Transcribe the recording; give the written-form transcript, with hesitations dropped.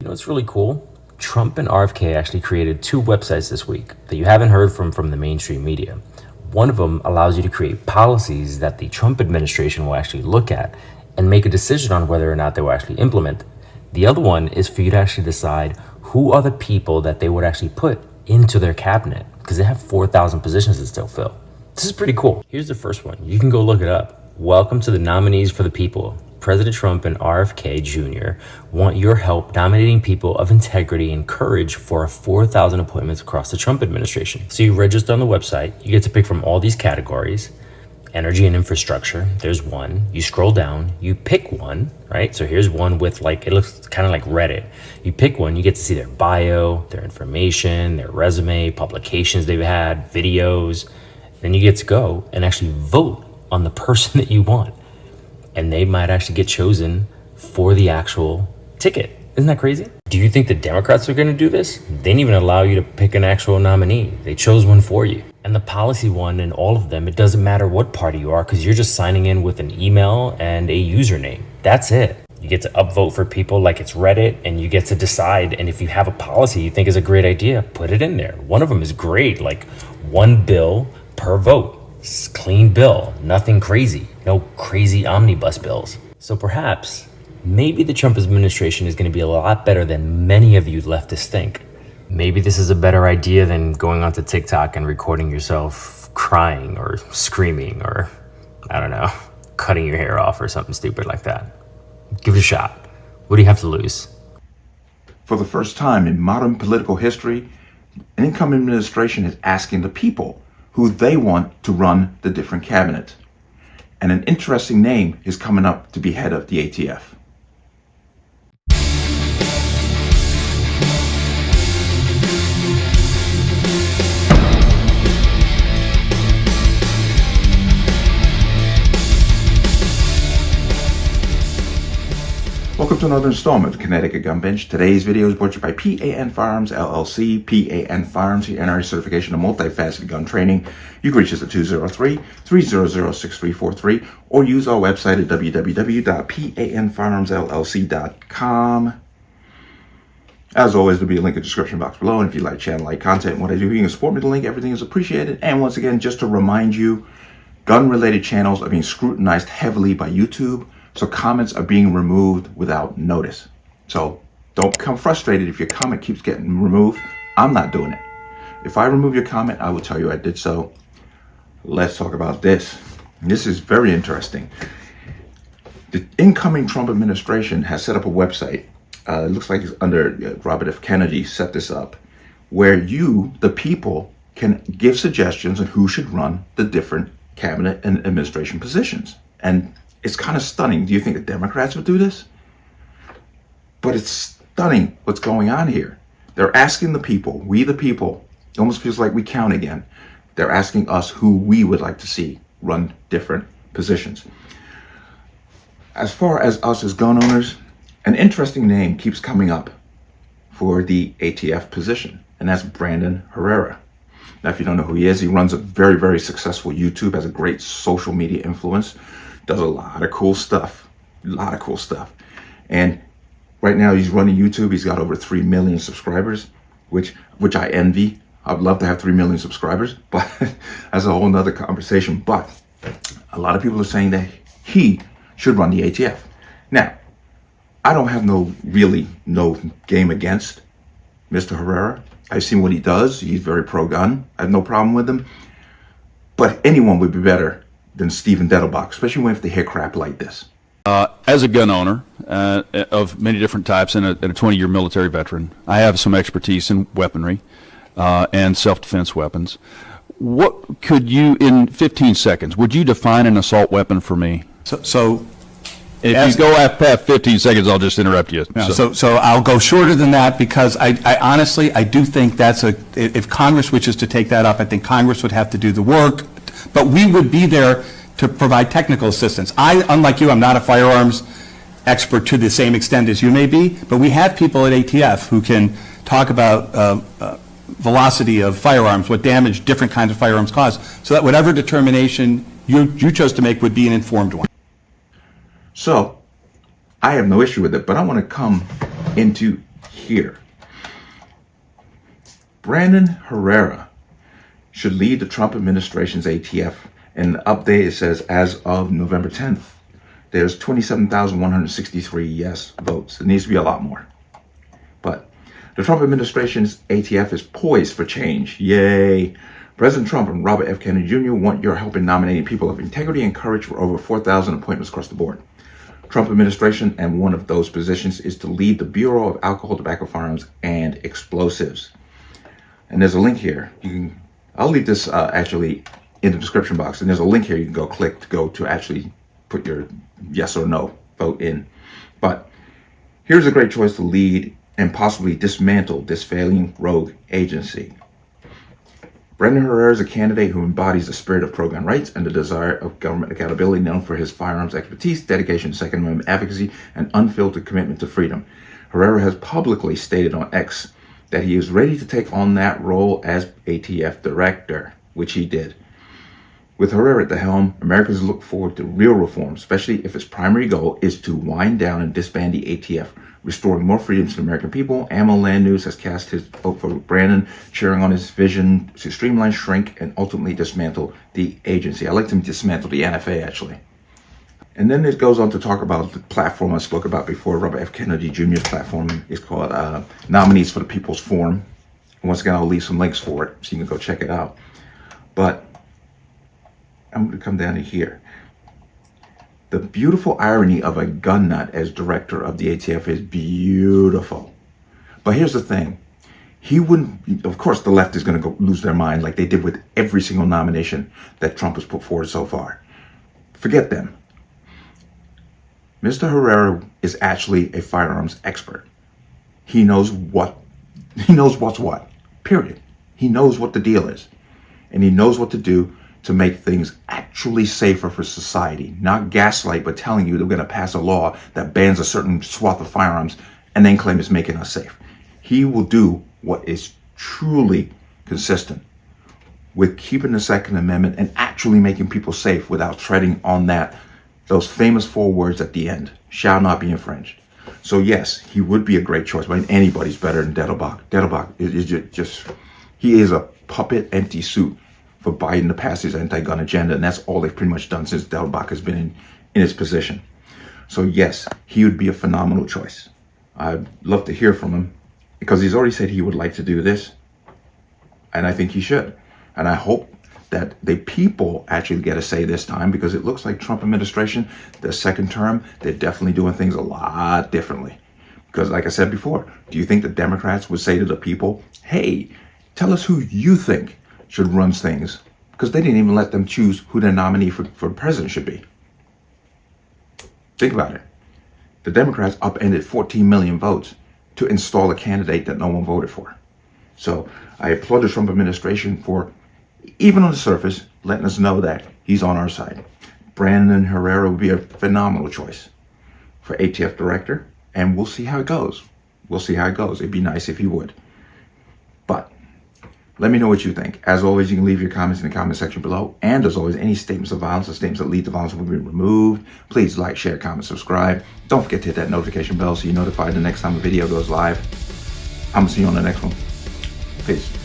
You know, it's really cool. Trump and RFK actually created two websites this week that you haven't heard from the mainstream media. One of them allows you to create policies that the Trump administration will actually look at and make a decision on whether or not they will actually implement. The other one is for you to actually decide who are the people that they would actually put into their cabinet, because they have 4,000 positions to still fill. This is pretty cool. Here's the first one. You can go look it up. Welcome to the nominees for the people. President Trump and RFK Jr. want your help nominating people of integrity and courage for 4,000 appointments across the Trump administration. So you register on the website. You get to pick from all these categories. Energy and infrastructure, there's one. You scroll down, you pick one, right? So here's one with it looks kind of like Reddit. You pick one, you get to see their bio, their information, their resume, publications they've had, videos. Then you get to go and actually vote on the person that you want. And they might actually get chosen for the actual ticket. Isn't that crazy? Do you think the Democrats are going to do this? They didn't even allow you to pick an actual nominee. They chose one for you. And the policy one and all of them, it doesn't matter what party you are, because you're just signing in with an email and a username. That's it. You get to upvote for people like it's Reddit, and you get to decide. And if you have a policy you think is a great idea, put it in there. One of them is great, like one bill per vote. It's a clean bill, nothing crazy, no crazy omnibus bills. So perhaps, maybe the Trump administration is going to be a lot better than many of you leftists think. Maybe this is a better idea than going onto TikTok and recording yourself crying or screaming or, I don't know, cutting your hair off or something stupid like that. Give it a shot. What do you have to lose? For the first time in modern political history, an incoming administration is asking the people who they want to run the different cabinet. And an interesting name is coming up to be head of the ATF. Welcome to another installment of the Connecticut Gun Bench. Today's video is brought to you by P.A.N. Firearms, LLC. P.A.N. Firearms, your NRA certification of multifaceted gun training. You can reach us at 203-300-6343 or use our website at www.panfirearmsllc.com. As always, there'll be a link in the description box below. And if you like channel, like content, and what I do, you can support me. The link, everything is appreciated. And once again, just to remind you, gun-related channels are being scrutinized heavily by YouTube. So comments are being removed without notice. So don't become frustrated if your comment keeps getting removed. I'm not doing it. If I remove your comment, I will tell you I did so. Let's talk about this. This is very interesting. The incoming Trump administration has set up a website. It looks like it's under Robert F. Kennedy set this up, where you, the people, can give suggestions on who should run the different cabinet and administration positions. And it's kind of stunning. Do you think the Democrats would do this? But it's stunning what's going on here. They're asking the people, we the people, it almost feels like we count again. They're asking us who we would like to see run different positions. As far as us as gun owners, an interesting name keeps coming up for the ATF position, and that's Brandon Herrera. Now, if you don't know who he is, he runs a very, very successful YouTube, has a great social media influence, does a lot of cool stuff, And right now he's running YouTube. He's got over 3 million subscribers, which I envy. I'd love to have 3 million subscribers, but that's a whole nother conversation. But a lot of people are saying that he should run the ATF. Now, I don't have no game against Mr. Herrera. I've seen what he does. He's very pro-gun. I have no problem with him. But anyone would be better than Stephen Dettelbach, especially when they hear crap like this. As a gun owner of many different types and a 20-year military veteran, I have some expertise in weaponry and self-defense weapons. What could you, in 15 seconds, would you define an assault weapon for me? So if you go past 15 seconds, I'll just interrupt you. No, so I'll go shorter than that, because I honestly do think if Congress wishes to take that up, I think Congress would have to do the work, but we would be there to provide technical assistance. Unlike you, I'm not a firearms expert to the same extent as you may be, but we have people at ATF who can talk about velocity of firearms, what damage different kinds of firearms cause, so that whatever determination you chose to make would be an informed one. So I have no issue with it, but I want to come into here. Brandon Herrera should lead the Trump administration's ATF. And the update, it says, as of November 10th, there's 27,163 yes votes. It needs to be a lot more. But the Trump administration's ATF is poised for change. Yay. President Trump and Robert F. Kennedy Jr. want your help in nominating people of integrity and courage for over 4,000 appointments across the board. Trump administration, and one of those positions is to lead the Bureau of Alcohol, Tobacco, Firearms, and Explosives. And there's a link here. I'll leave this actually in the description box, and there's a link here you can go click to go to actually put your yes or no vote in. But here's a great choice to lead and possibly dismantle this failing rogue agency. Brandon Herrera is a candidate who embodies the spirit of pro-gun rights and the desire of government accountability, known for his firearms expertise, dedication to Second Amendment advocacy, and unfiltered commitment to freedom. Herrera has publicly stated on X that he is ready to take on that role as ATF Director, which he did. With Herrera at the helm, Americans look forward to real reform, especially if its primary goal is to wind down and disband the ATF, restoring more freedoms to the American people. Ammo Land News has cast his vote for Brandon, cheering on his vision to streamline, shrink, and ultimately dismantle the agency. I like to dismantle the NFA, actually. And then it goes on to talk about the platform I spoke about before. Robert F. Kennedy Jr.'s platform is called Nominees for the People's Forum. And once again, I'll leave some links for it so you can go check it out. But I'm going to come down to here. The beautiful irony of a gun nut as director of the ATF is beautiful. But here's the thing. He wouldn't, of course, the left is going to go lose their mind like they did with every single nomination that Trump has put forward so far. Forget them. Mr. Herrera is actually a firearms expert. He knows what's what, period. He knows what the deal is. And he knows what to do to make things actually safer for society. Not gaslight, but telling you that we're going to pass a law that bans a certain swath of firearms and then claim it's making us safe. He will do what is truly consistent with keeping the Second Amendment and actually making people safe without treading on those famous 4 words at the end, shall not be infringed. So yes, he would be a great choice, but anybody's better than Dettelbach. Dettelbach is just, he is a puppet empty suit for Biden to pass his anti-gun agenda, and that's all they've pretty much done since Dettelbach has been in his position. So yes, he would be a phenomenal choice. I'd love to hear from him because he's already said he would like to do this, and I think he should. And I hope that the people actually get a say this time, because it looks like Trump administration, their second term, they're definitely doing things a lot differently. Because like I said before, do you think the Democrats would say to the people, hey, tell us who you think should run things? Because they didn't even let them choose who their nominee for president should be. Think about it. The Democrats upended 14 million votes to install a candidate that no one voted for. So I applaud the Trump administration for, even on the surface, letting us know that he's on our side. Brandon Herrera would be a phenomenal choice for ATF Director, and we'll see how it goes. We'll see how it goes. It'd be nice if he would. But let me know what you think. As always, you can leave your comments in the comment section below. And as always, any statements of violence or statements that lead to violence will be removed. Please like, share, comment, subscribe. Don't forget to hit that notification bell so you're notified the next time a video goes live. I'm going to see you on the next one. Peace.